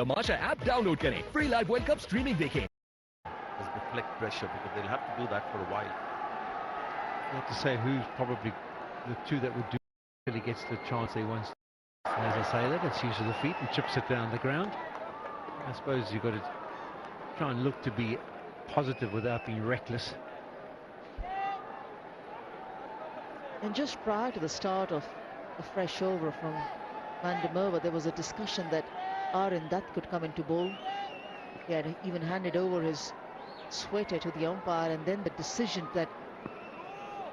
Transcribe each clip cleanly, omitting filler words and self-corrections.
तमाशा app download करें, free live world cup streaming देखें. Just deflect pressure because they'll have to do that for a while. Not to say who's probably the two that would do till he gets the chance he wants. As I say that, it's use of the feet and chips it down the ground. I suppose you've got to try and look to be positive without being reckless. And just prior to the start of a fresh over from Van der Merwe, there was a discussion that Aaron Dutt could come into bowl. He had even handed over his sweater to the umpire, and then the decision that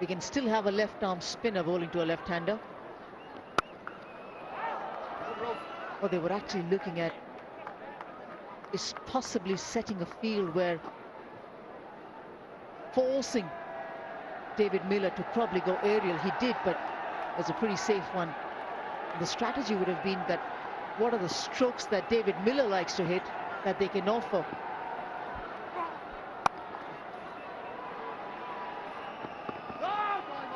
we can still have a left-arm spinner bowling to a left-hander. What they were actually looking at is possibly setting a field where forcing David Miller to probably go aerial. He did, but it was a pretty safe one. The strategy would have been that what are the strokes that David Miller likes to hit that they can offer.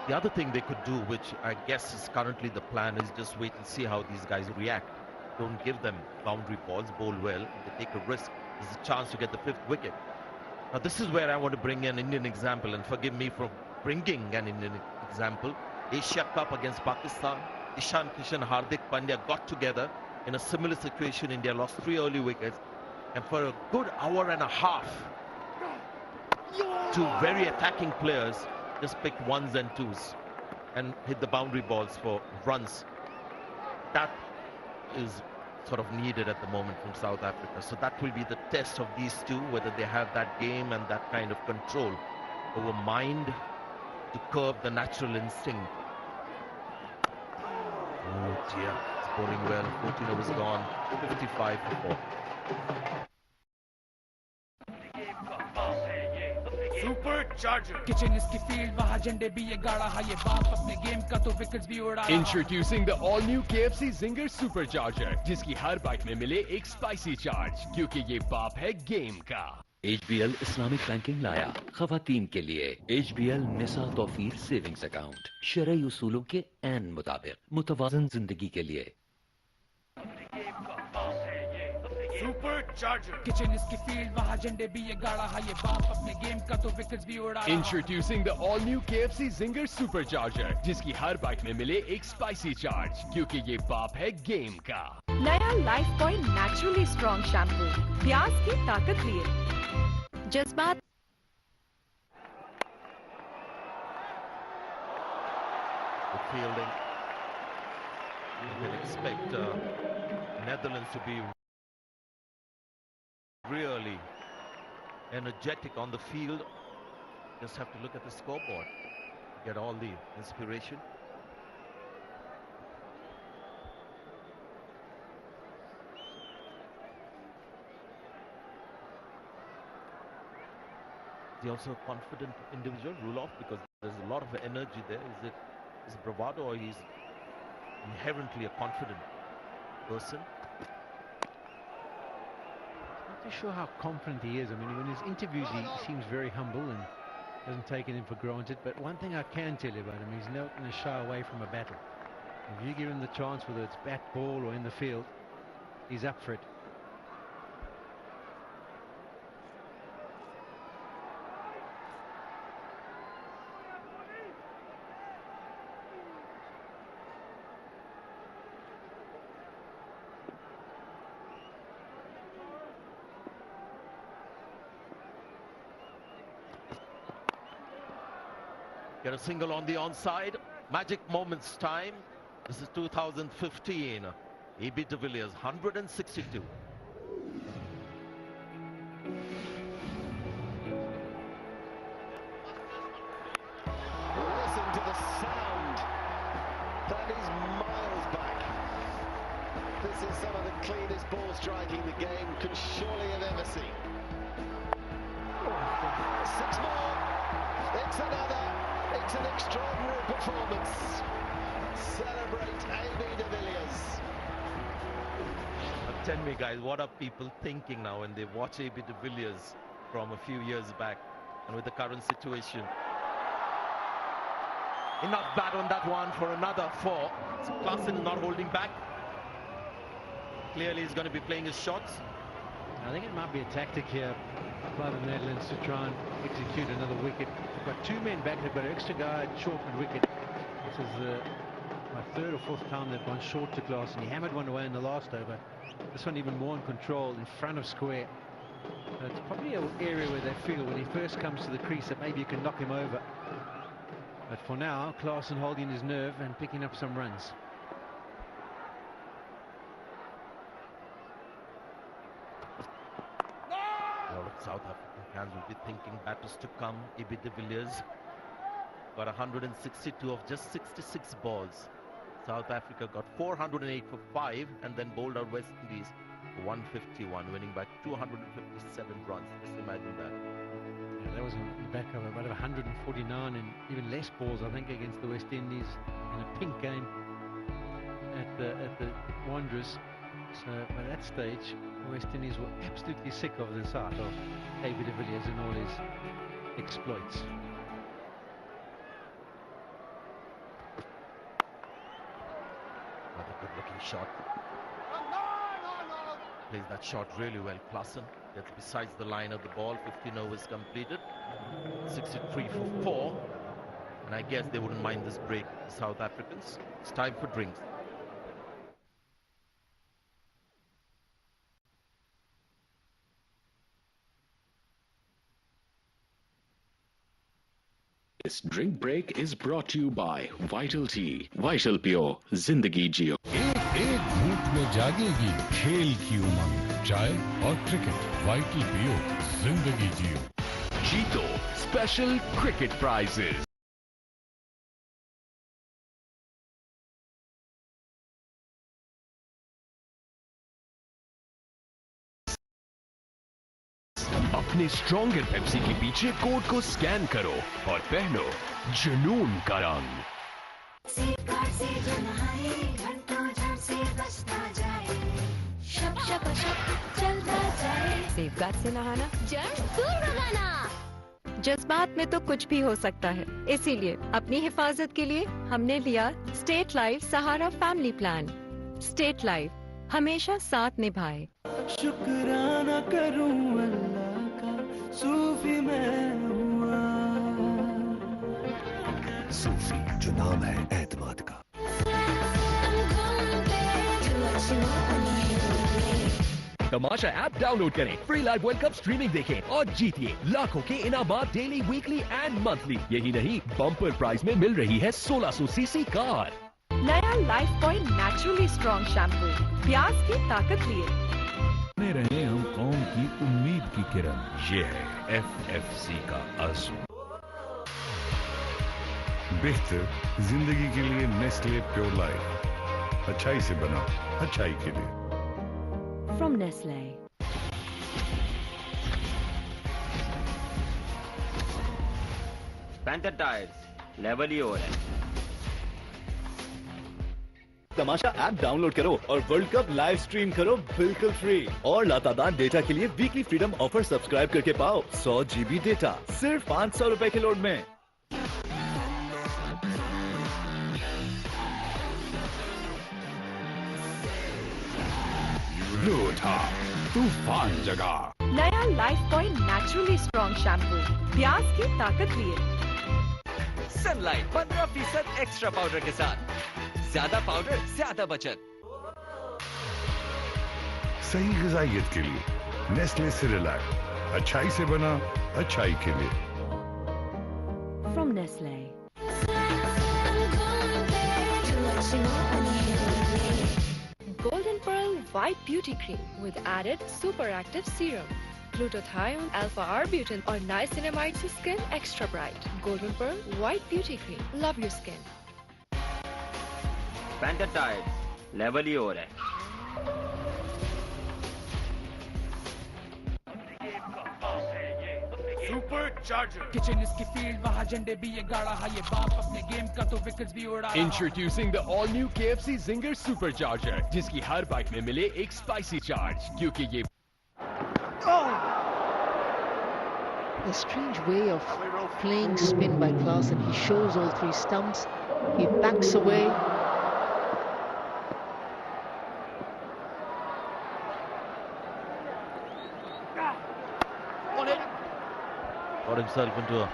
The other thing they could do, which I guess is currently the plan, is just wait and see how these guys react. Don't give them boundary balls, bowl well. If they take a risk, there's a chance to get the 5th wicket. Now this is where I want to bring an Indian example, and forgive me for bringing an Indian example. Asia Cup against Pakistan, Ishan Kishan, Hardik Pandya got together in a similar situation. India lost 3 early wickets, and for a good hour and a half, 2 very attacking players just picked 1s and 2s and hit the boundary balls for runs. That is sort of needed at the moment from South Africa. So that will be the test of these two, whether they have that game and that kind of control over mind to curb the natural instinct. Oh dear, it's bowling well. 14 overs gone, 55 for 4. Introducing the all-new KFC Zinger Supercharger, जिसकी हर bite में मिले एक spicy charge, क्योंकि ये बाप है game का. HBL Islamic banking लाया खवातीन के लिए. HBL निसा तौफीर सेविंग्स अकाउंट शरई उसूलों के ऐन मुताबिक मुतवाज़न जिंदगी के लिए. Introducing the all-new KFC Zinger Supercharger, जिसकी हर बाइट में मिले एक स्पाइसी चार्ज, क्योंकि ये बाप है गेम का. नया life point naturally strong shampoo, प्याज की ताकत लिए. जज्बात Fielding. You can expect Netherlands to be really energetic on the field. Just have to look at the scoreboard, get all the inspiration. Is he also a confident individual, Ruloff, because there's a lot of energy there? Is it bravado, or he's inherently a confident person? Not too sure how confident he is. I mean, in his interviews he seems very humble and doesn't take anything for granted. But one thing I can tell you about him, he's not going to shy away from a battle. If you give him the chance, whether it's bat, ball or in the field, he's up for it. Get a single on the onside. Magic moments time. This is 2015. A.B. de Villiers, 162. Listen to the sound. That is miles back. This is some of the cleanest ball striking the game could surely have ever seen. 6 more. It's another. It's an extraordinary performance. Celebrate A.B. de Villiers. Tell me, guys, what are people thinking now when they watch A.B. de Villiers from a few years back and with the current situation? Enough bat on that one for another 4. Klassen not holding back. Clearly he's going to be playing his shots. I think it might be a tactic here by the Netherlands to try and execute another wicket. They've got two men back, they've got an extra guy short mid-wicket. This is my third or fourth time they've gone short to Klassen. He hammered one away in the last over. This one even more in control in front of square. So it's probably an area where they feel when he first comes to the crease that maybe you can knock him over. But for now, Klassen holding his nerve and picking up some runs. A lot of South African fans will be thinking batters to come. A.B. de Villiers got 162 of just 66 balls. South Africa got 408 for 5 and then bowled out West Indies for 151, winning by 257 runs. Just imagine that. Yeah, that was on the back of about 149 and even less balls, I think, against the West Indies in a pink game at the Wanderers. So by that stage, the West Indies were absolutely sick of the sight of A.B. de Villiers and all his exploits. Another good-looking shot. Plays that shot really well. Klassen gets besides the line of the ball. 15 overs completed. 63 for 4. And I guess they wouldn't mind this break, the South Africans. It's time for drinks. This drink break is brought to you by Vital Tea, Vital Pure, Zindagi Jio. एक घूंट में जागेगी खेल की उमंग, चाय और cricket, vital पियो, जिंदगी जियो। जीतो स्पेशल क्रिकेट प्राइजेस। अपने स्ट्रॉन्गर पेप्सी के पीछे कोड को स्कैन करो और पहनो जुनून का रंग। सेफगार्ड से नहाना, जर्म दूर भगाना। जज्बात में तो कुछ भी हो सकता है, इसीलिए अपनी हिफाजत के लिए हमने लिया स्टेट लाइफ सहारा फैमिली प्लान। स्टेट लाइफ हमेशा साथ निभाए। शुक्राना करूं अल्लाह का, सूफी मैं हुआ। सूफी जो नाम है एतमाद का। तमाशा ऐप डाउनलोड करें, free live world cup streaming देखें और जीतिए लाखों के इनामात डेली, वीकली एंड मंथली। यही नहीं, बम्पर प्राइज में मिल रही है 1600 सीसी कार। नया life point naturally strong shampoo, प्याज की ताकत लिए। रहे हम कौम की उम्मीद की किरण। ये है FFC का अज़्म। बेहतर जिंदगी के लिए नेस्ले प्योर लाइफ, अच्छाई से बना अच्छाई के लिए। From Nestle. Panther tyres, level ही हो रहा है। तमाशा ऐप डाउनलोड करो और वर्ल्ड कप लाइव स्ट्रीम करो बिल्कुल फ्री। और लातादार डेटा के लिए वीकली फ्रीडम ऑफर सब्सक्राइब करके पाओ 100 GB डेटा सिर्फ 500 रुपए के लोड में। था तूफान जगह। नया life point naturally strong shampoo, प्याज की ताकत लिए। सनलाइट 15% एक्स्ट्रा पाउडर के साथ, ज्यादा पाउडर ज्यादा बचत। सही ग़िज़ाइयत के लिए नेस्ले सिरिलैक, अच्छाई से बना अच्छाई के लिए। From Nestle. Golden Pearl White Beauty Cream with added super active serum, glutathione, alpha-arbutin और niacinamide से skin extra bright. Golden Pearl White Beauty Cream. Love your skin. Panther tyres, level ही हो रहा है। किचन इसकी फील्ड, वहाँ झंडे भी ये गाड़ा है, ये बाप अपने गेम का तो विकेट्स भी उड़ा। Introducing the all new KFC Zinger Supercharger, जिसकी हर बाइट में मिले एक स्पाइसी चार्ज, क्योंकि ये A strange way of playing spin by Klassen. He shows all three stumps, he backs away. got himself into a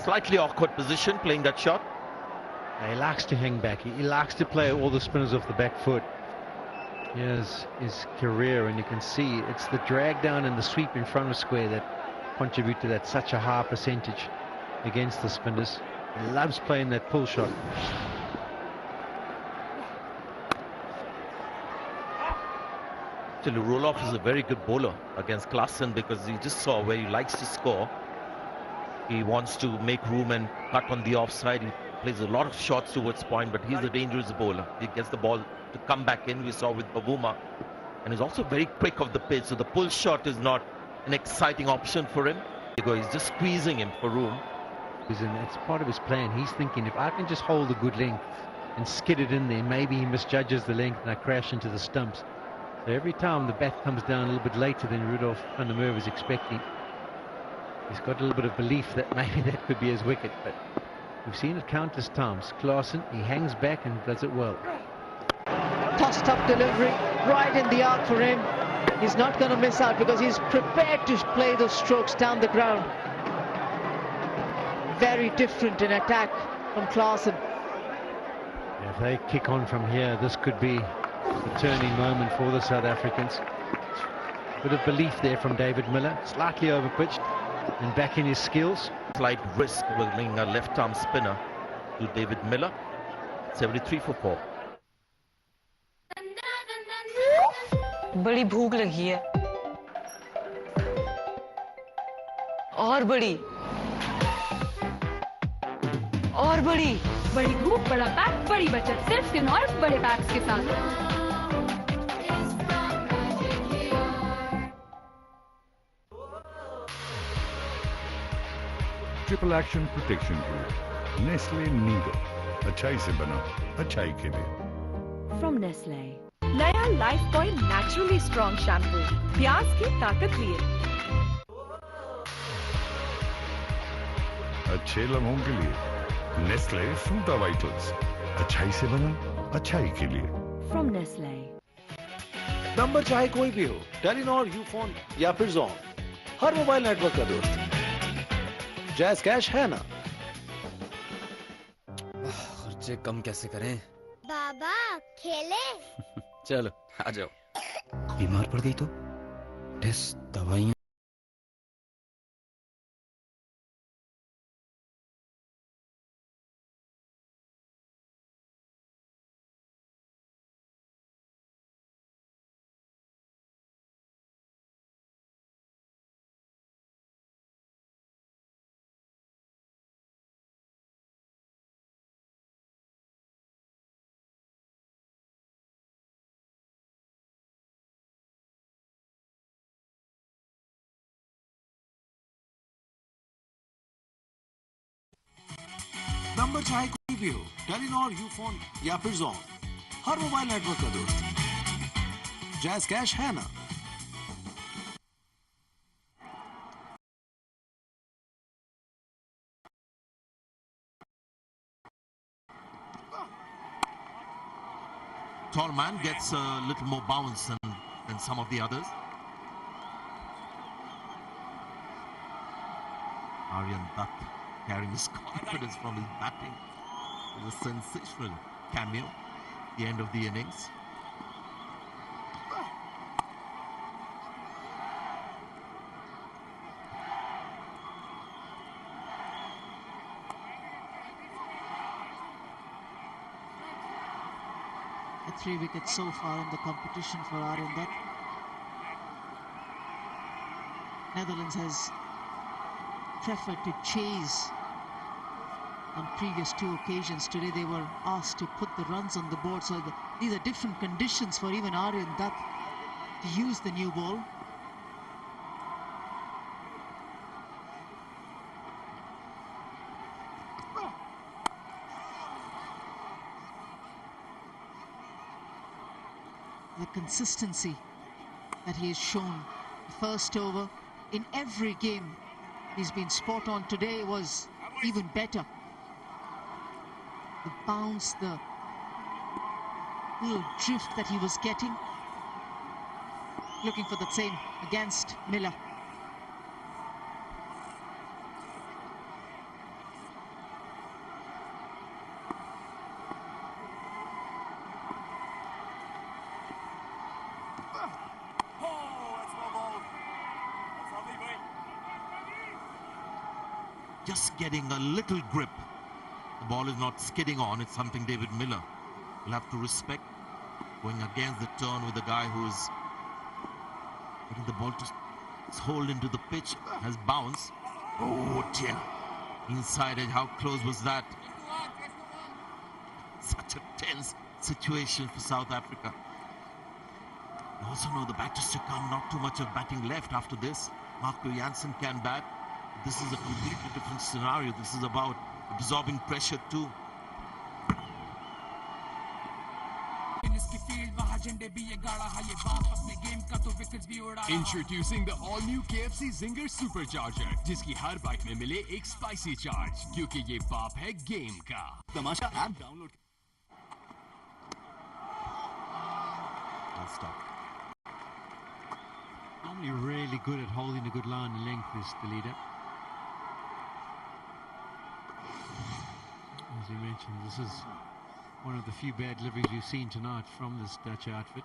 slightly awkward position playing that shot. He likes to hang back. He likes to play all the spinners off the back foot. Here's his career, and you can see it's the drag down and the sweep in front of square that contribute to that such a high percentage against the spinners. He loves playing that pull shot. Actually, Roloff is a very good bowler against Klaasen because he just saw where he likes to score. He wants to make room and cut on the offside. He plays a lot of shots towards point, but he's a dangerous bowler. He gets the ball to come back in. We saw with Bavuma, and he's also very quick off the pitch, so the pull shot is not an exciting option for him. He's just squeezing him for room. It's part of his plan. He's thinking, if I can just hold a good length and skid it in there, maybe he misjudges the length and I crash into the stumps. So every time the bat comes down a little bit later than Rudolf van der Merwe is expecting, he's got a little bit of belief that maybe that could be his wicket. But we've seen it countless times. Klaasen, he hangs back and does it well. Tossed up delivery right in the arc for him. He's not going to miss out because he's prepared to play those strokes down the ground. Very different in attack from Klaasen. If they kick on from here, this could be a turning moment for the South Africans. Bit of belief there from David Miller, slightly overpitched and back in his skills. Slight risk willing a left-arm spinner to David Miller. 73 for 4. बड़ी भूख लगी है और बड़ी बड़ी भूख बड़ा pack बड़ी बचत सिर्फ फिनॉल्स बड़े पैक्स के साथ। Triple action protection group Nestle Nido, अच्छाई से बना अच्छाई के लिए। From Nestle, नया life boy naturally strong shampoo, प्याज की ताकत लिए। अच्छे लम्हों के लिए नेस्ले फ्रूटा वाइटल्स, अच्छाई से बना अच्छाई के लिए। From Nestle. नंबर चाहे कोई भी हो, टेलीनॉर, यूफोन या फिर जॉन, हर मोबाइल नेटवर्क का दोस्त। जैज़ कैश है ना। खर्चे कम कैसे करें? बाबा खेले? चलो आ जाओ। बीमार पड़ गई तो टेस्ट दवाइयाँ। नंबर चाहे कोई भी हो, टेलीनॉर, यूफोन या फिर जॉन, हर मोबाइल नेटवर्क का दोस्त। जैज़ कैश है ना। Tall man gets a little more bounce than some of the others. Aryan Dutt carrying his confidence from his batting. It was a sensational cameo at the end of the innings. The 3 wickets so far in the competition for Aryan Dutt. Netherlands has preferred to chase on previous 2 occasions. Today they were asked to put the runs on the board, so these are different conditions for even Aryan Dutt to use the new ball. The consistency that he has shown, first over in every game, he's been spot on. Today was even better. The bounce, the little drift that he was getting. Looking for the same against Miller. Just getting a little grip. The ball is not skidding on. It's something David Miller will have to respect. Going against the turn with the guy who is getting the ball to hold into the pitch. Has bounced. Oh dear. Inside edge. How close was that? Such a tense situation for South Africa. You also know the batters to come. Not too much of batting left after this. Marco Jansen can bat. This is a completely different scenario. This is about absorbing pressure too. Introducing the all-new KFC Zinger Supercharger, जिसकी हर bite में मिले एक spicy charge, क्योंकि ये बाप है game का। Tamasha app download. Normally really good at holding a good line and length is the leader. As you mentioned, this is one of the few bad deliveries we've seen tonight from this Dutch outfit.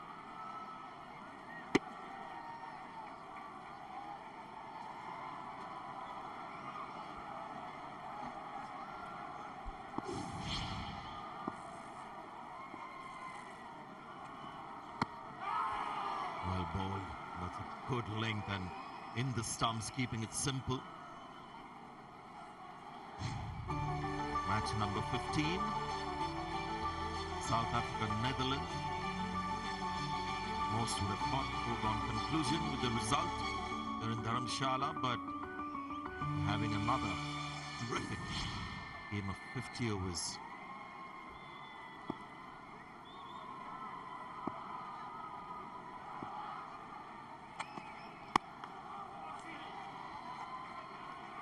Well bowled. That's a good length and in the stumps, keeping it simple. Match number 15. South Africa, Netherlands. Most would have thought foregone conclusion with the result. They're in Dharamshala, but having another terrific game of 50 overs.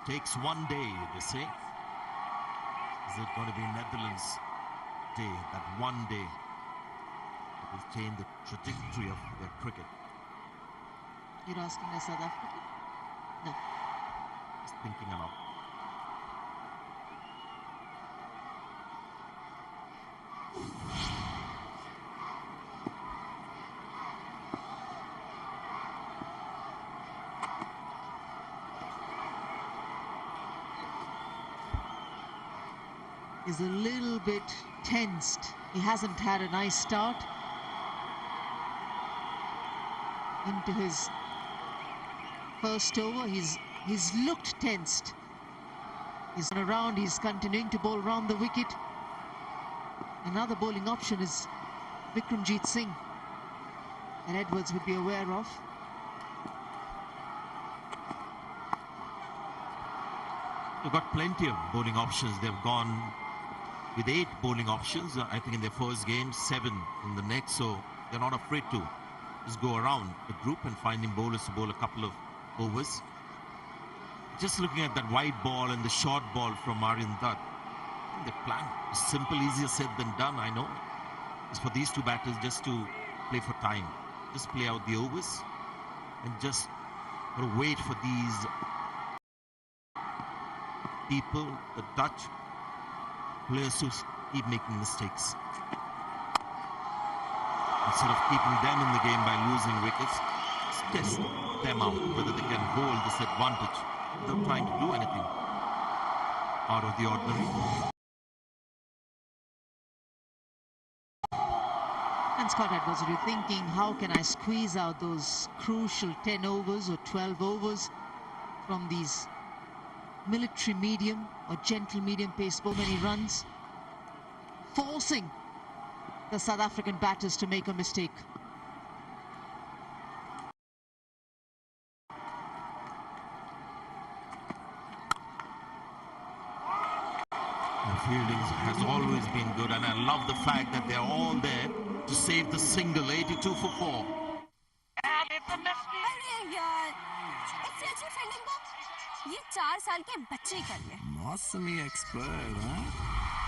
Takes one day, they say. Is it going to be Netherlands' day, that one day that will change the trajectory of their cricket? You're asking us South Africa? No. Just thinking aloud. Is a little bit tensed. He hasn't had a nice start into his first over. He's looked tensed. He's on around. He's continuing to bowl around the wicket. Another bowling option is Vikramjit Singh that Edwards would be aware of. They've got plenty of bowling options. They've gone with 8 bowling options, I think, in their first game, 7 in the next. So they're not afraid to just go around the group and finding bowlers to bowl a couple of overs. Just looking at that wide ball and the short ball from Aryan Dutt, I think the plan is simple, easier said than done, I know. It's for these two batters just to play for time. Just play out the overs and just wait for these people, the Dutch players, to keep making mistakes. Instead of keeping them in the game by losing wickets, test them out, whether they can hold this advantage without trying to do anything out of the ordinary. And Scott Edwards, are you thinking, how can I squeeze out those crucial 10 overs or 12 overs from these military medium or gentle medium pace bowlers? Many runs, forcing the South African batters to make a mistake. The fielding has always been good, and I love the fact that they're all there to save the single. 82 for 4. ये 4 साल के बच्चे कर ले। मौसमी expert, हाँ?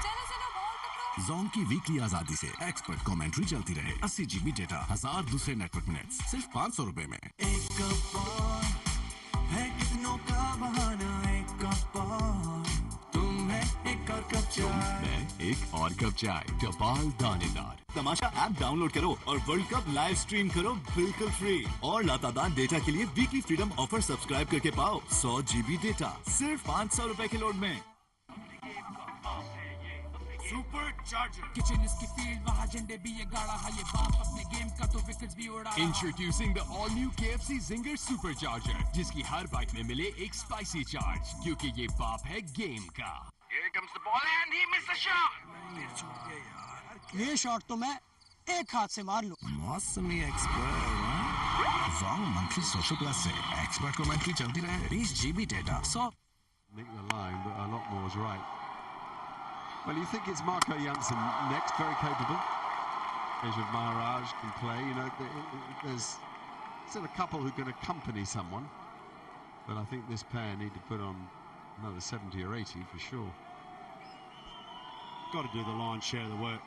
चलो चलो बॉल पकड़ो। जोन की वीकली आजादी से एक्सपर्ट कमेंट्री चलती रहे। 80 GB डेटा, 1000 दूसरे नेटवर्क मिनट्स, सिर्फ 500 रुपए में। एक कप और है कितनों का बहाना, एक कप और तुम है एक और कप तुम, मैं, एक और कप चाय, टपाल दानेदार। तमाशा ऐप डाउनलोड करो और वर्ल्ड कप लाइव स्ट्रीम करो बिल्कुल फ्री। और लातादार डेटा के लिए वीकली फ्रीडम ऑफर सब्सक्राइब करके पाओ 100 GB डेटा सिर्फ 500 रुपए के लोड में। सुपर चार्जर किचन इसकी फील्ड वहाँ झंडे भी ये गाड़ा है ये बाप अपने गेम का तो विकेट्स भी उड़ा रहा। Introducing the all new KFC Zinger Supercharger, जिसकी हर बाइट में मिले एक स्पाइसी चार्ज, क्योंकि ये बाप है गेम का। Here comes the ball and he missed the shot. ये शॉट तो मैं एक हाथ से मार लूं। मौसमी expert wrong monthly social plus से एक्सपर्ट कमेंट्री चलती रहे 20 GB data 100। Nick the line, but a lot more is right. Well, you think it's Marco Janssen next, very capable. Keshav Maharaj can play. You know, there's still a couple who can accompany someone, but I think this pair need to put on another 70 or 80 for sure. Got to do the lion's share of the work.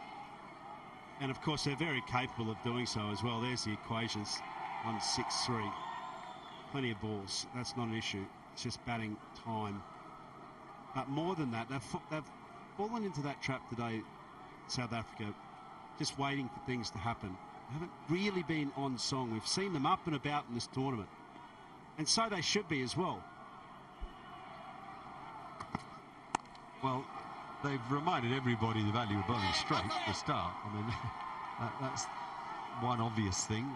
And of course, they're very capable of doing so as well. There's the equations. 1-6-3. Plenty of balls. That's not an issue. It's just batting time. But more than that, they've fallen into that trap today, South Africa, just waiting for things to happen. They haven't really been on song. We've seen them up and about in this tournament. And so they should be as well. Well, they've reminded everybody the value of bowling straight to start. I mean, that's one obvious thing.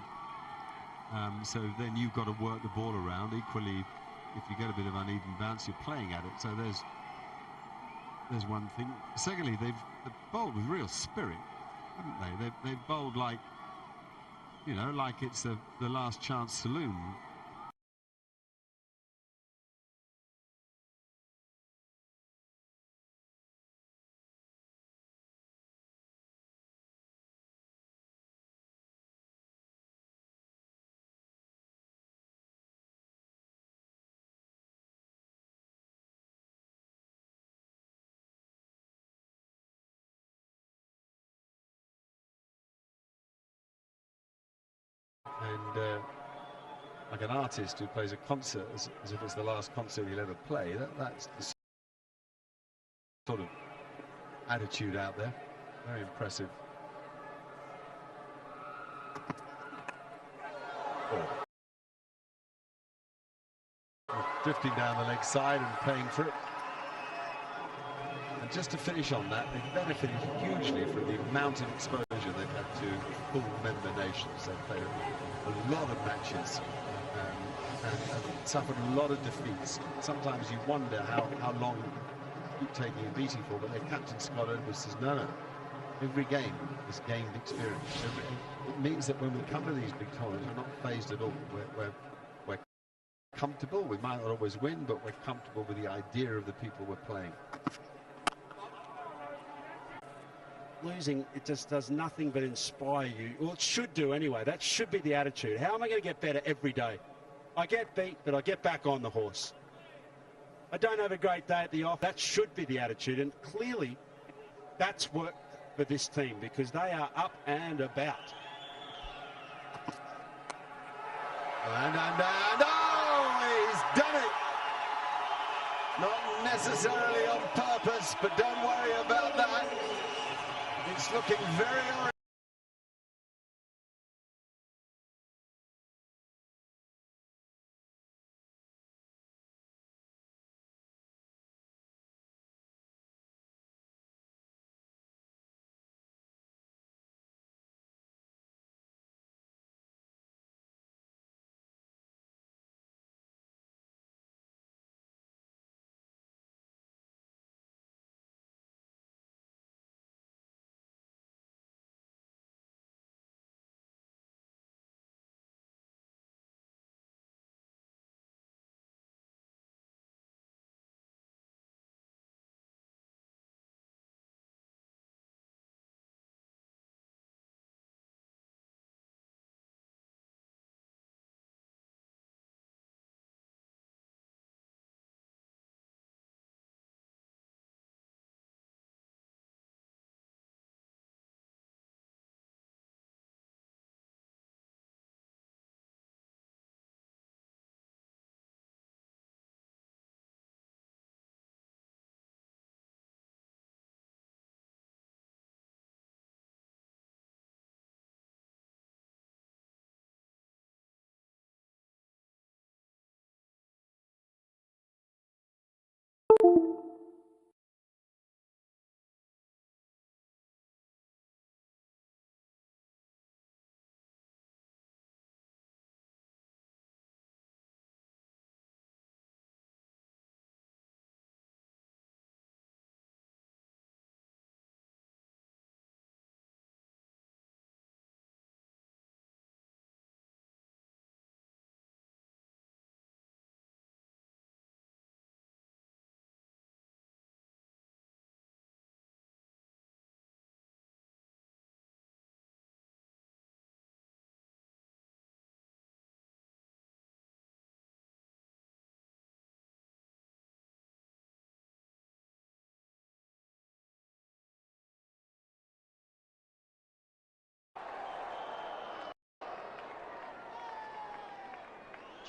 So then you've got to work the ball around. Equally, if you get a bit of uneven bounce, you're playing at it. So there's one thing. Secondly, they've bowled with real spirit, haven't they? They've bowled like, you know, like it's the last chance saloon. And like an artist who plays a concert as if it's the last concert he'll ever play, that's the sort of attitude out there. Very impressive. Drifting down the leg side and paying for it. And just to finish on that, they've benefited hugely from the amount of exposure they've had to full member nations. They've played a lot of matches and suffered a lot of defeats. Sometimes you wonder how long you keep taking a beating for, but their captain Scott Edwards says, no, every game is gained experience. It means that when we come to these big tournaments, we're not phased at all. We're comfortable. We might not always win, but we're comfortable with the idea of the people we're playing. Losing, it just does nothing but inspire you. Well, it should do anyway. That should be the attitude. How am I going to get better every day? I get beat, but I get back on the horse. I don't have a great day at the off. That should be the attitude. And clearly, that's worked for this team because they are up and about. And oh, he's done it. Not necessarily on purpose, but don't worry about that. It's looking very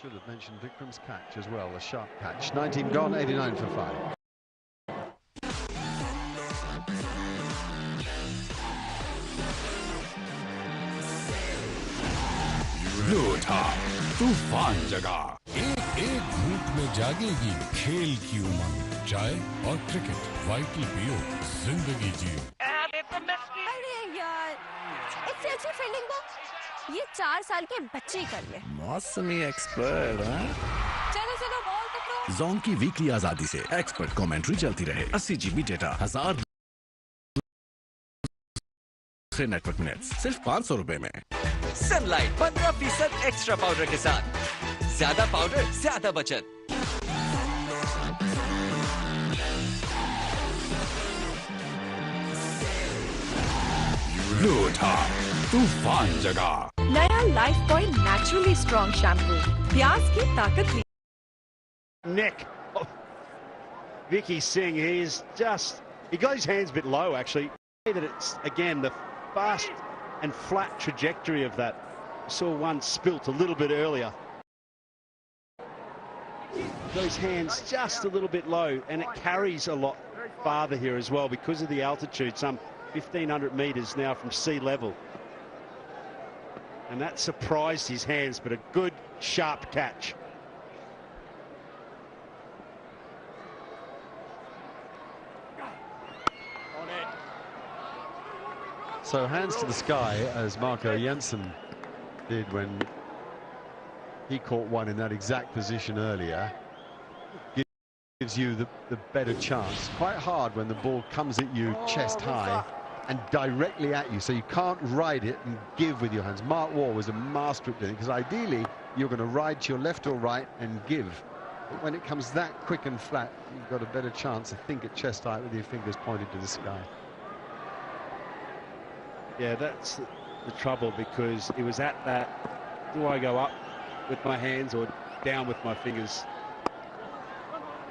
Should have mentioned Vikram's catch as well, a sharp catch. 19 gone, 89 for 5. लूटा तूफान जगा एक घूंट में जागेगी खेल की उमंग चाय और क्रिकेट वाइटल पियो जिंदगी जियो अरे यार इससे अच्छी फील्डिंग को ये 4 साल के बच्चे ही कर ले। मौसमी एक्सपर्ट चलो चलो बॉल पकड़ो। जोन की वीकली आजादी से एक्सपर्ट कमेंट्री चलती रहे 80 GB डेटा 1000 नेटवर्क मिनट्स सिर्फ 500 रुपए में। सनलाइट 15% एक्स्ट्रा पाउडर के साथ ज्यादा पाउडर ज्यादा बचत। लूटा तूफान जगा नया life boy naturally strong shampoo प्याज की ताकत ली। Neck of Vicky Singh. He got his hands a bit low actually. That it's again the fast and flat trajectory of that. Saw one spilt a little bit earlier. Got his hands just a little bit low, and it carries a lot farther here as well because of the altitude, some 1,500 metres now from sea level. And that surprised his hands, but a good, sharp catch. So hands to the sky, as Marco Jensen did when he caught one in that exact position earlier. Gives you the better chance. Quite hard when the ball comes at you chest high and directly at you, so you can't ride it and give with your hands. Mark Waugh was a master at doing it, because ideally you're going to ride to your left or right and give. But when it comes that quick and flat, you've got a better chance to think at chest height with your fingers pointed to the sky. Yeah, that's the trouble, because it was at that, do I go up with my hands or down with my fingers?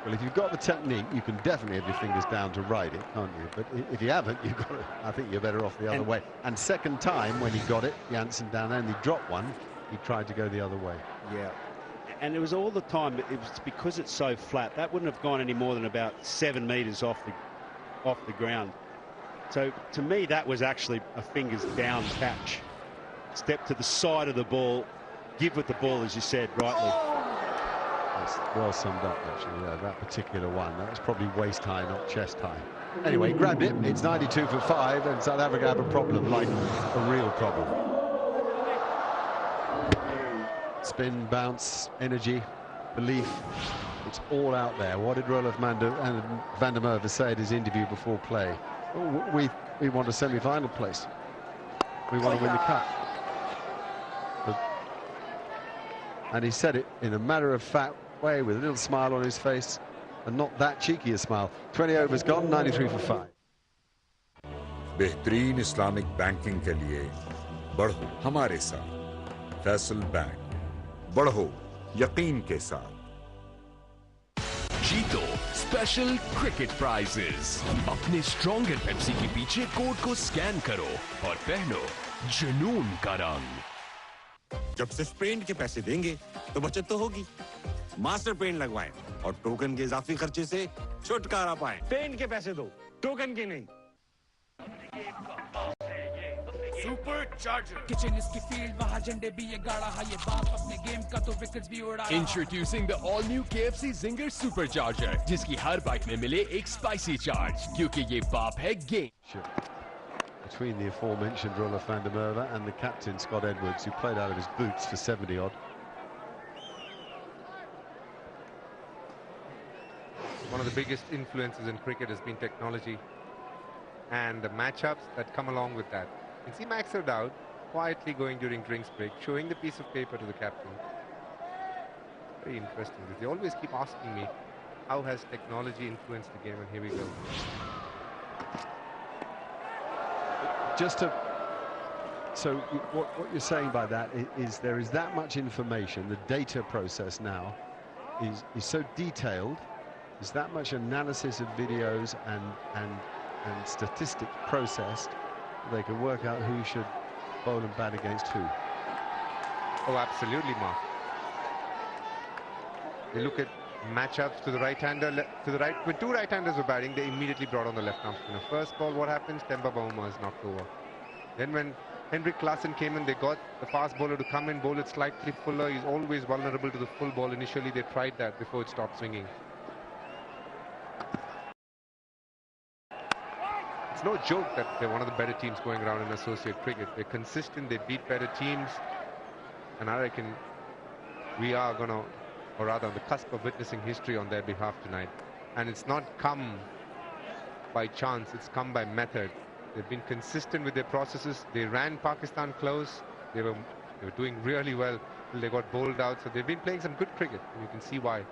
Well, if you've got the technique, you can definitely have your fingers down to ride it, can't you? But if you haven't, I think you're better off the other way. And second time, when he got it, Janssen down there, and he dropped one, he tried to go the other way. Yeah. And it was all the time, it was because it's so flat. That wouldn't have gone any more than about 7 metres off the ground. So to me, that was actually a fingers down catch. Step to the side of the ball, give with the ball, as you said rightly. That's well summed up, actually. Yeah, that particular one, that was probably waist high, not chest high. Anyway, grabbed it. It's 92 for 5, and South Africa have a problem, like a real problem. Spin, bounce, energy, belief. It's all out there. What did Roelof van der Merwe say at his interview before play? We want a semi-final place. We want to win the cup. And he said it in a matter-of-fact way, with a little smile on his face, and not that cheeky a smile. 20 overs gone, 93 for 5. बेहतरीन Islamic banking के लिए बढ़ो हमारे साथ। Faisal bank, बढ़ो यकीन के साथ। जीतो स्पेशल क्रिकेट प्राइजेस। अपने स्ट्रॉन्ग एंड पेप्सी के पीछे कोड को स्कैन करो और पहनो जुनून का रंग। जब सिर्फ पेंट के पैसे देंगे तो बचत तो होगी। मास्टर पेंट लगवाएं और टोकन के इजाफी खर्चे से छुटकारा पाएं। पेंट के पैसे दो, टोकन के नहीं। सुपर चार्जर किचन इसकी फील्ड वहाँ झंडे भी ये गाड़ा है ये बाप अपने गेम का तो विकेट्स भी उड़ा। Introducing the all new KFC Zinger Supercharger, जिसकी हर बाइट में मिले एक स्पाइसी चार्ज, क्योंकि ये बाप है game. Between the aforementioned Roelof van der Merwe and the captain Scott Edwards, who played out of his boots for 70 odd. One of the biggest influences in cricket has been technology and the matchups that come along with that. You can see Max O'Dowd quietly going during drinks break, showing the piece of paper to the captain. Very interesting. They always keep asking me, how has technology influenced the game? And here we go. So what you're saying by that is there is that much information. The data process now is so detailed. There's that much analysis of videos and statistics processed. They can work out who should bowl and bat against who. Oh, absolutely, Mark. They look at matchups to the right-hander, to the right. When two right-handers were batting, they immediately brought on the left-arm spinner. First ball, what happens? Temba Bavuma is knocked over. Then when Henrik Klaasen came in, they got the fast bowler to come in, bowl it slightly fuller. He's always vulnerable to the full ball. Initially, they tried that before it stopped swinging. It's no joke that they're one of the better teams going around in associate cricket. They're consistent, they beat better teams, and I reckon we are going to, or rather on the cusp of witnessing history on their behalf tonight. And it's not come by chance, it's come by method. They've been consistent with their processes. They ran Pakistan close. They were doing really well till they got bowled out. So they've been playing some good cricket, and you can see why.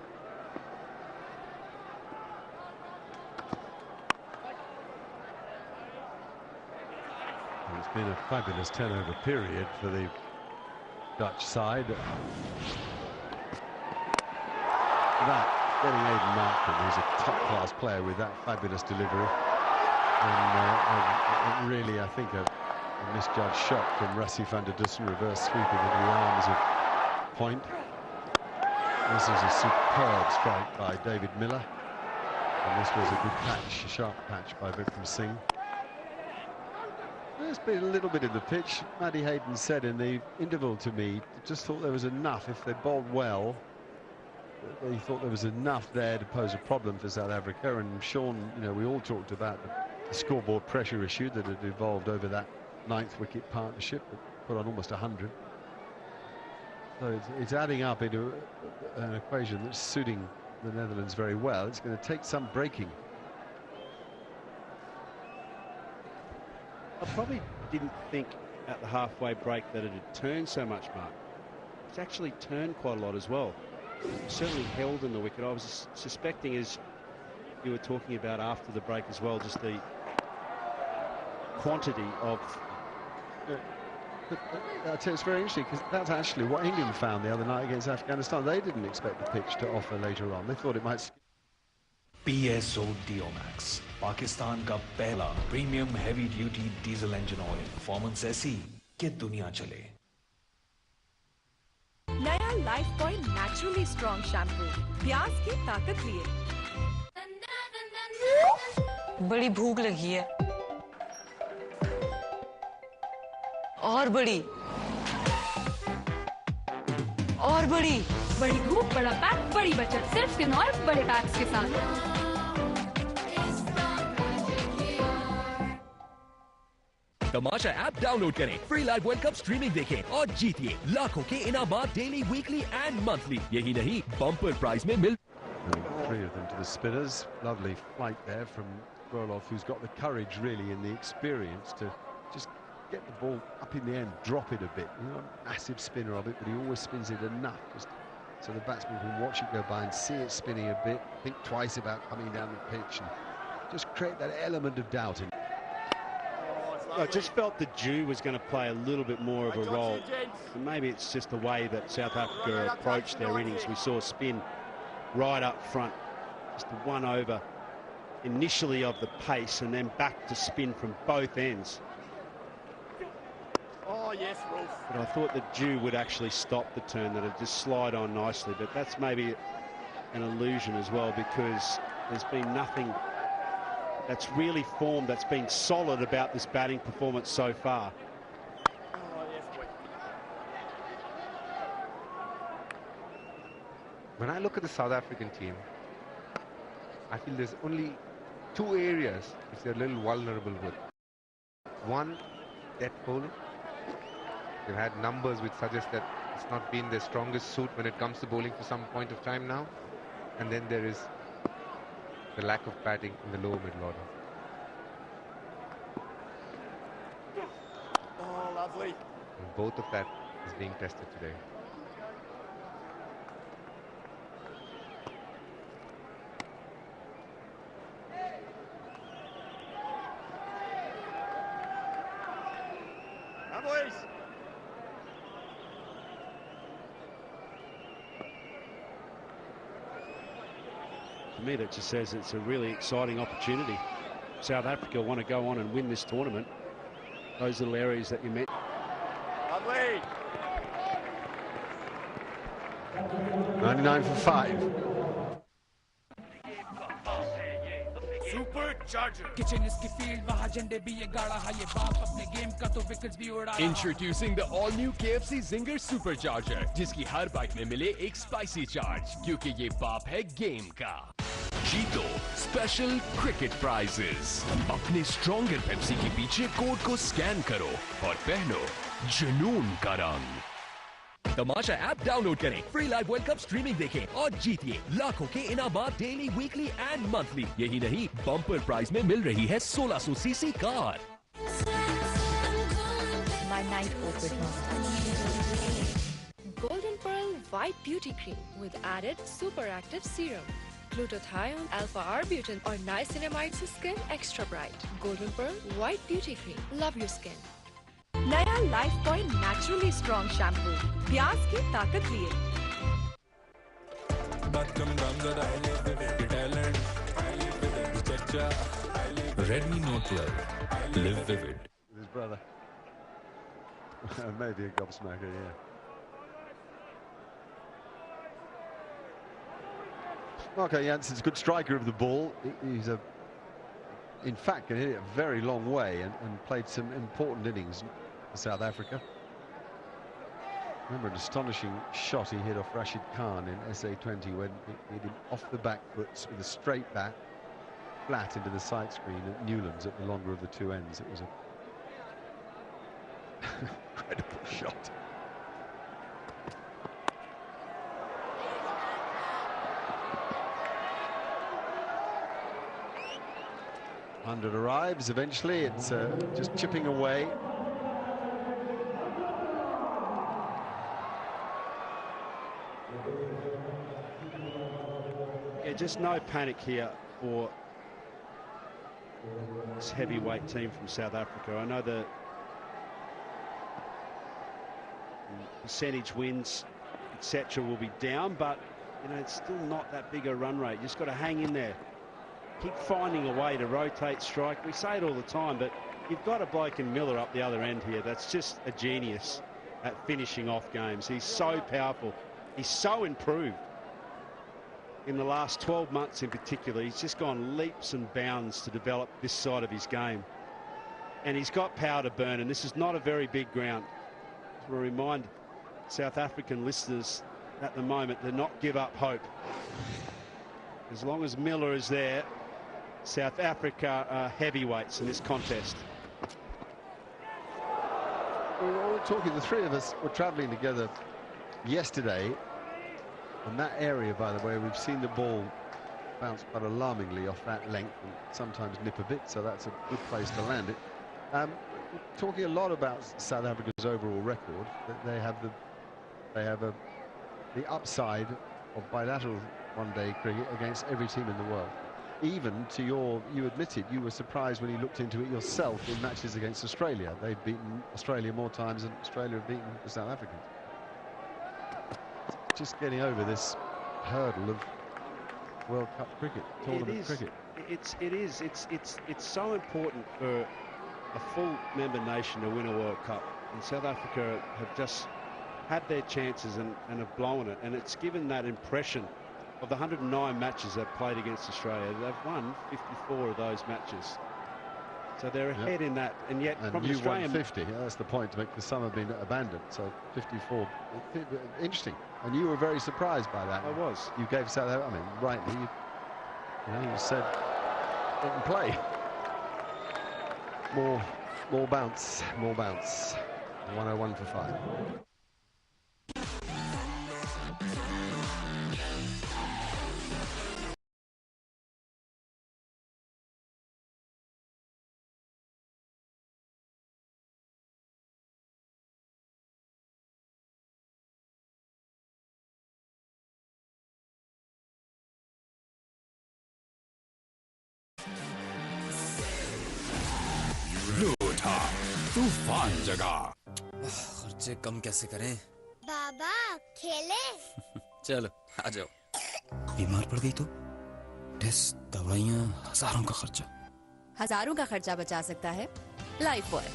It's been a fabulous turnover period for the Dutch side. That, getting Aidan Markram, who's a top-class player with that fabulous delivery. And really, I think, a misjudged shot from Rassie van der Dussen, reverse sweeping into the arms of Point. This is a superb strike by David Miller. And this was a good patch, a sharp patch by Vikram Singh. There's been a little bit in the pitch. Matty Hayden said in the interval to me, just thought there was enough. If they bowled well, he thought there was enough there to pose a problem for South Africa. And Sean, you know, we all talked about the scoreboard pressure issue that had evolved over that 9th wicket partnership that put on almost 100. So it's adding up into an equation that's suiting the Netherlands very well. It's going to take some breaking. I probably didn't think at the halfway break that it had turned so much, Mark. It's actually turned quite a lot as well. Certainly held in the wicket. I was suspecting, as you were talking about after the break as well, just the quantity of... I'd say it's very interesting, because that's actually what England found the other night against Afghanistan. They didn't expect the pitch to offer later on. They thought it might... PSO Diomax, Pakistan का पहला premium heavy duty diesel engine oil, performance ऐसी कि दुनिया चले। नया life point naturally strong shampoo, प्याज की ताकत लिए। बड़ी भूख लगी है और बड़ी बड़ी धूप, बड़ा पैक, बड़ी बचत, सिर्फ स्किन ऑयल बड़े पैक्स के साथ। तमाशा ऐप डाउनलोड करें, free live world cup streaming देखें और जीतिए लाखों के इनामात डेली, वीकली एंड मंथली। यही नहीं, बम्पर प्राइज में मिल। 3 of them to the spinners. Lovely flight there from Roloff, who's got the courage really and the experience to just get the ball up in the end, drop it a bit. He's not a massive spinner of it, but he always spins it enough just so the batsman can watch it go by and see it spinning a bit, think twice about coming down the pitch and just create that element of doubt in. I just felt that Dew was going to play a little bit more of a role. And maybe it's just the way that South Africa approached their innings. We saw spin right up front, just the one over initially of the pace and then back to spin from both ends. Oh yes, Rolf. But I thought that Dew would actually stop the turn, that it'd just slide on nicely. But that's maybe an illusion as well, because there's been nothing that's really formed, that's been solid about this batting performance so far. When I look at the South African team, I feel there's only 2 areas which they're a little vulnerable with. One, death bowling. They've had numbers which suggest that it's not been their strongest suit when it comes to bowling for some point of time now. And then there is the lack of batting in the lower middle order. Oh, lovely. And both of that is being tested today. To me, that just says it's a really exciting opportunity. South Africa want to go on and win this tournament. Those little areas that you mentioned. Lovely. 99 for 5. Super charger kitchen इसकी field वहाँ झंडे भी ये गाड़ा है ये बाप अपने गेम का तो विकेट्स भी उड़ा रहा है। Introducing the all new KFC Zinger Supercharger, जिसकी हर बाइट में मिले एक स्पाइसी चार्ज, क्योंकि ये बाप है गेम का। जीतो स्पेशल क्रिकेट प्राइजेस। अपने स्ट्रॉन्गर पेप्सी के पीछे कोड को स्कैन करो और पहनो जुनून का रंग। तमाशा ऐप डाउनलोड करें, free live world cup streaming देखें और जीतिए लाखों के इनामात डेली, वीकली एंड मंथली। यही नहीं, बम्पर प्राइज में मिल रही है 1600 CC car. My night outfit Golden Pearl White Beauty Cream with added super active serum, glutathione, alpha-arbutin और niacinamide से skin extra bright. Golden Pearl White Beauty Cream. Love your skin. नया life boy naturally strong shampoo, प्याज की ताकत लिए। Redmi Note 12. Live vivid. His brother. Maybe a gobsmacker, yeah. Marco Jansen's a good striker of the ball. He's in fact, can hit it a very long way and played some important innings for South Africa. Remember an astonishing shot he hit off Rashid Khan in SA20 when he hit him off the back foot with a straight bat, flat into the side screen at Newlands at the longer of the two ends. It was a incredible shot. Hundred arrives eventually. It's just chipping away. Yeah, just no panic here for this heavyweight team from South Africa. I know the percentage wins, etc., will be down, but you know it's still not that big a run rate. You just got to hang in there. Keep finding a way to rotate strike. We say it all the time, but you've got a bloke in Miller up the other end here that's just a genius at finishing off games. He's so powerful. He's so improved in the last 12 months in particular. He's just gone leaps and bounds to develop this side of his game. And he's got power to burn, and this is not a very big ground. So we'll remind South African listeners at the moment to not give up hope. As long as Miller is there, South Africa are heavyweights in this contest. We were all talking, the three of us were travelling together yesterday. In that area, by the way, we've seen the ball bounce quite alarmingly off that length and sometimes nip a bit, so that's a good place to land it. Talking a lot about South Africa's overall record, that they have the upside of bilateral one-day cricket against every team in the world. Even to you admitted you were surprised when you looked into it yourself in matches against Australia. They've beaten Australia more times than Australia have beaten the South Africans. Just getting over this hurdle of World Cup cricket, tournament cricket. It is. It's so important for a full member nation to win a World Cup. And South Africa have just had their chances and have blown it. And it's given that impression of the 109 matches they've played against Australia. They've won 54 of those matches. So they're ahead in that, and yet from you Australia, won 50. That's the point to make, because some have been abandoned. So 54, interesting. And you were very surprised by that. I was. You gave South Africa, I mean, rightly, you said they can play. More bounce, more bounce. 101 for 5. तूफान जगा। खर्चे कम कैसे करें? बाबा खेले? चलो आ जाओ। बीमार पड़ गई तो टेस्ट, दवाइयाँ, हजारों का खर्चा। हजारों का खर्चा बचा सकता है लाइफ बॉय।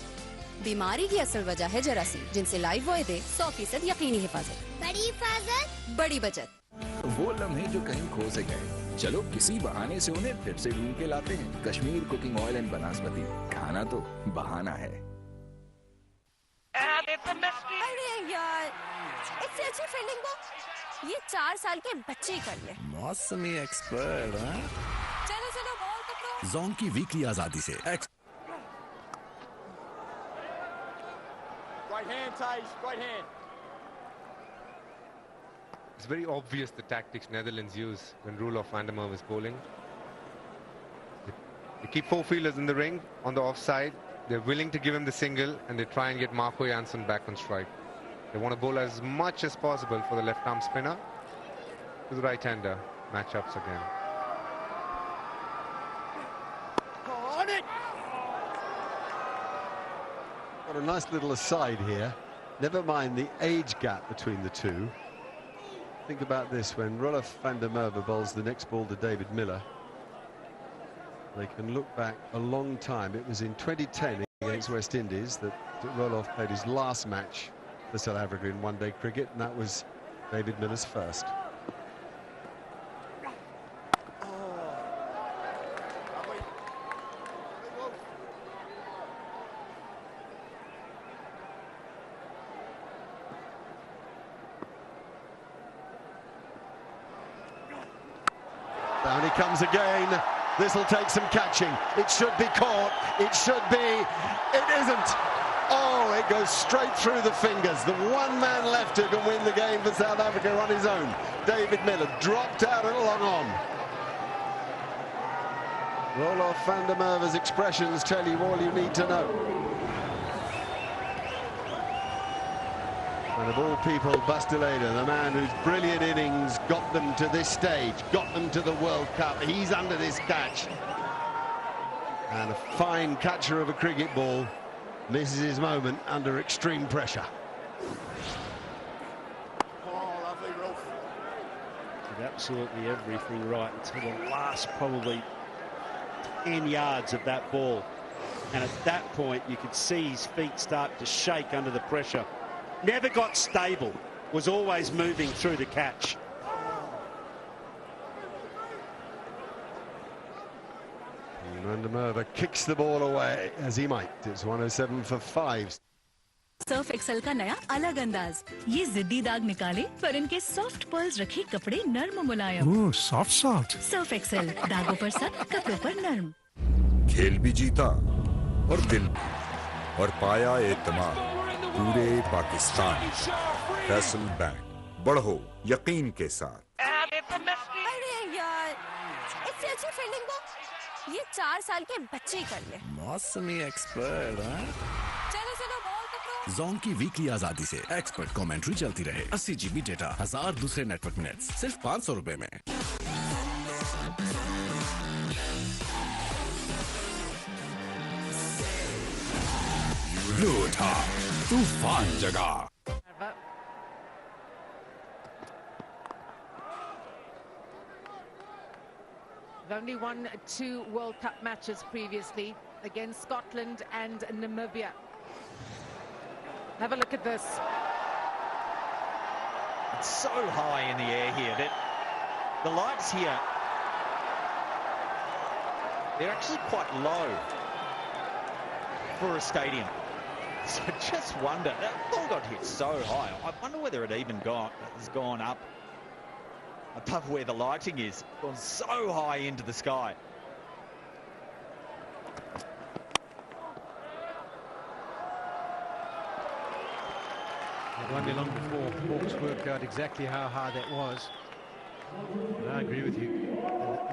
बीमारी की असल वजह है जरासीम, जिनसे लाइफ बॉय दे 100% यकीनी हिफाजत। बड़ी हिफाजत बड़ी बचत। वो लम्हे जो कहीं खो से गए, चलो किसी बहाने से उन्हें फिर से ढूंढ के लाते हैं। कश्मीर कुकिंग ऑयल एंड बनास्पति, खाना तो बहाना है। अरे यार, इससे अच्छी फील्डिंग को ये 4 साल के बच्चे कर ले। मौसमी एक्सपर्ट, हाँ? चलो चलो बॉल पकड़ो। जोंग की वीकली आजादी से Right hand, Tage, right hand. It's very obvious the tactics Netherlands use when Roelof van der Merwe is bowling. They keep 4 fielders in the ring on the offside. They're willing to give him the single and they try and get Marco Jansen back on strike. They want to bowl as much as possible for the left arm spinner to the right hander. Matchups again. On it! Got a nice little aside here. Never mind the age gap between the two. Think about this, when Roelof van der Merwe bowls the next ball to David Miller, they can look back a long time. It was in 2010 against West Indies that Roelof played his last match for South Africa in one-day cricket, and that was David Miller's first. Down he comes again. This will take some catching. It should be caught. It should be. It isn't. Oh, it goes straight through the fingers. The one man left who can win the game for South Africa on his own. David Miller dropped out and long on. Roelof van der Merwe's expressions tell you all you need to know. And of all people, Bastilleida, the man whose brilliant innings got them to this stage, got them to the World Cup. He's under this catch. And a fine catcher of a cricket ball misses his moment under extreme pressure. Oh, lovely, Rolf. Did absolutely everything right until the last probably 10 yards of that ball. And at that point, you could see his feet start to shake under the pressure. Never got stable, was always moving through the catch. Van der Merwe kicks the ball away as he might. It's 107 for 5. Surf Excel का नया अलग अंदाज, ये जिद्दी दाग निकाले पर इनके सॉफ्ट पर्ल्स रखे कपड़े नर्म मुलायम। सॉफ्ट सर्फ एक्सेल, दागों पर सख्त, कपड़ों पर नर्म। खेल भी जीता और दिल और पाया एतमाद पूरे पाकिस्तान। फैसल बैंक, बढ़ो यकीन के साथ। अरे यार, इससे अच्छी फील्डिंग को ये 4 साल के बच्चे कर ले। मौसमी एक्सपर्ट, हाँ? चलो चलो बॉल पकड़ो। जोंग की वीकली आजादी से एक्सपर्ट कमेंट्री चलती रहे। 80 GB डेटा, 1000 दूसरे नेटवर्क मिनट्स, सिर्फ 500 रुपए में। लूटा तूफान जगा। They've only won 2 World Cup matches previously against Scotland and Namibia. Have a look at this. It's so high in the air here that the lights here, they're actually quite low for a stadium. So just wonder, that ball got hit so high. I wonder whether it even has gone up above where the lighting is. Gone so high into the sky. It won't be long before Hawks worked out exactly how high that was. But I agree with you.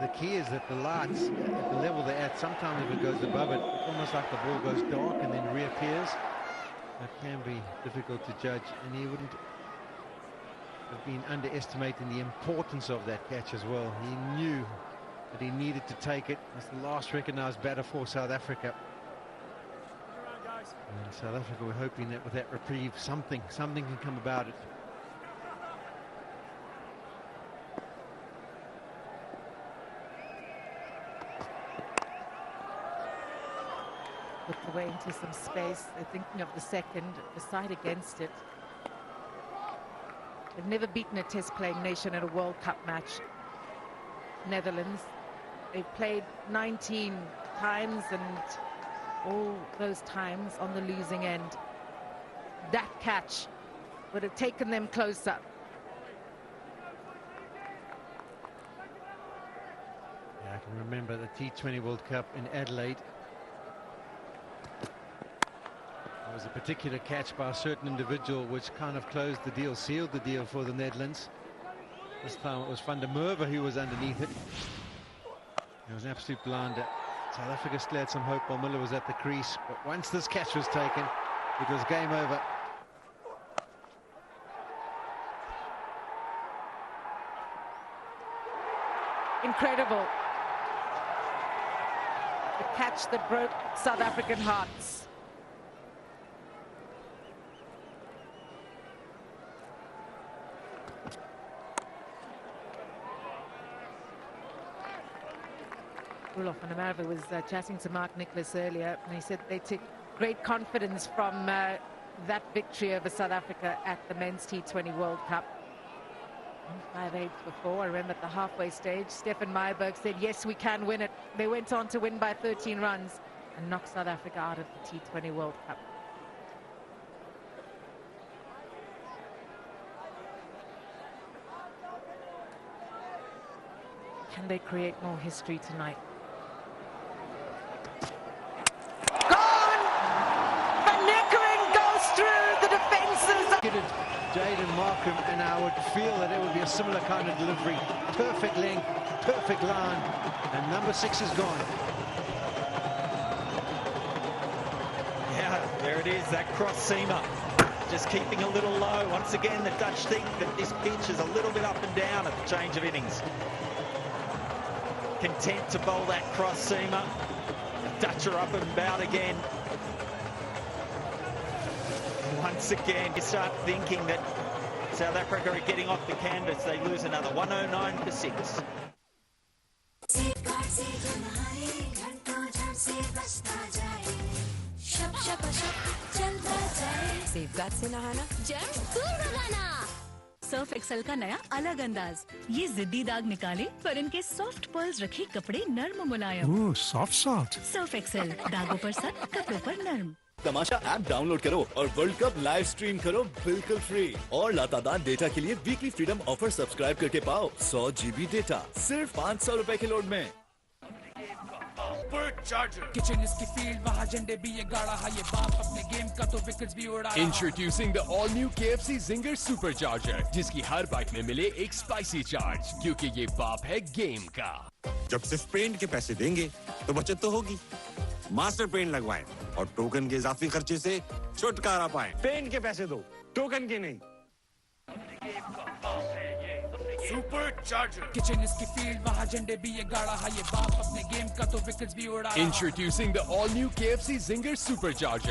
The key is that the lights, at the level they're at, sometimes if it goes above it, it's almost like the ball goes dark and then reappears. That can be difficult to judge, and he wouldn't have been underestimating the importance of that catch as well. He knew that he needed to take it. That's the last recognised batter for South Africa. And South Africa were hoping that with that reprieve, something can come about it. Put away into some space. They're thinking of the second, the side against it. They've never beaten a test-playing nation at a World Cup match. Netherlands. They've played 19 times and all those times on the losing end. That catch would have taken them closer. Yeah, I can remember the T20 World Cup in Adelaide. There was a particular catch by a certain individual which kind of closed the deal, sealed the deal for the Netherlands. This time it was Van der Merwe who was underneath it. It was an absolute blinder. South Africa still had some hope while Miller was at the crease, but once this catch was taken, it was game over. Incredible. The catch that broke South African hearts. Roelof van der Merwe was chatting to Mark Nicholas earlier, and he said they took great confidence from that victory over South Africa at the Men's T20 World Cup. 5-8 before, I remember at the halfway stage, Stefan Meyerberg said, yes, we can win it. They went on to win by 13 runs and knock South Africa out of the T20 World Cup. Can they create more history tonight? Jaden Markham, and I would feel that it would be a similar kind of delivery. Perfect length, perfect line, and number 6 is gone. Yeah, there it is, that cross seamer. Just keeping a little low. Once again, the Dutch think that this pitch is a little bit up and down at the change of innings. Content to bowl that cross seamer. The Dutch are up and about again. Once again, you start thinking that South Africa are getting off the canvas. They lose another 109 for 6. Safeguard से नहाना, germs दूर भगाना। Surf Excel का नया अलग अंदाज, ये जिद्दी दाग निकाले पर इनके सॉफ्ट पर्ल्स रखे कपड़े नर्म मुलायम। सॉफ्ट सर्फ एक्सेल, दागों पर सख्त, कपड़ों पर नर्म। तमाशा ऐप डाउनलोड करो और वर्ल्ड कप लाइव स्ट्रीम करो बिल्कुल फ्री। और लातादार डेटा के लिए वीकली फ्रीडम ऑफर सब्सक्राइब करके पाओ 100 GB डेटा सिर्फ 500 रुपए के लोड में। किचन इसकी फील्ड, वहाँ झंडे भी ये गाड़ा है, ये बाप अपने गेम का तो विकेट्स भी उड़ा। Introducing the all new KFC Zinger Supercharger, जिसकी हर बाइट में मिले एक स्पाइसी चार्ज, क्योंकि ये बाप है गेम का। जब सिर्फ पेंट के पैसे देंगे तो बचत तो होगी। मास्टर पेंट लगवाएं और टोकन के इजाफी खर्चे से छुटकारा पाएं। पेंट के पैसे दो, टोकन के नहीं। सुपर चार्जर किचन इसकी फील्ड, वहाँ झंडे भी ये गाड़ा है, ये बाप अपने गेम का तो विकेट्स भी उड़ा। Introducing the all new KFC Zinger Supercharger,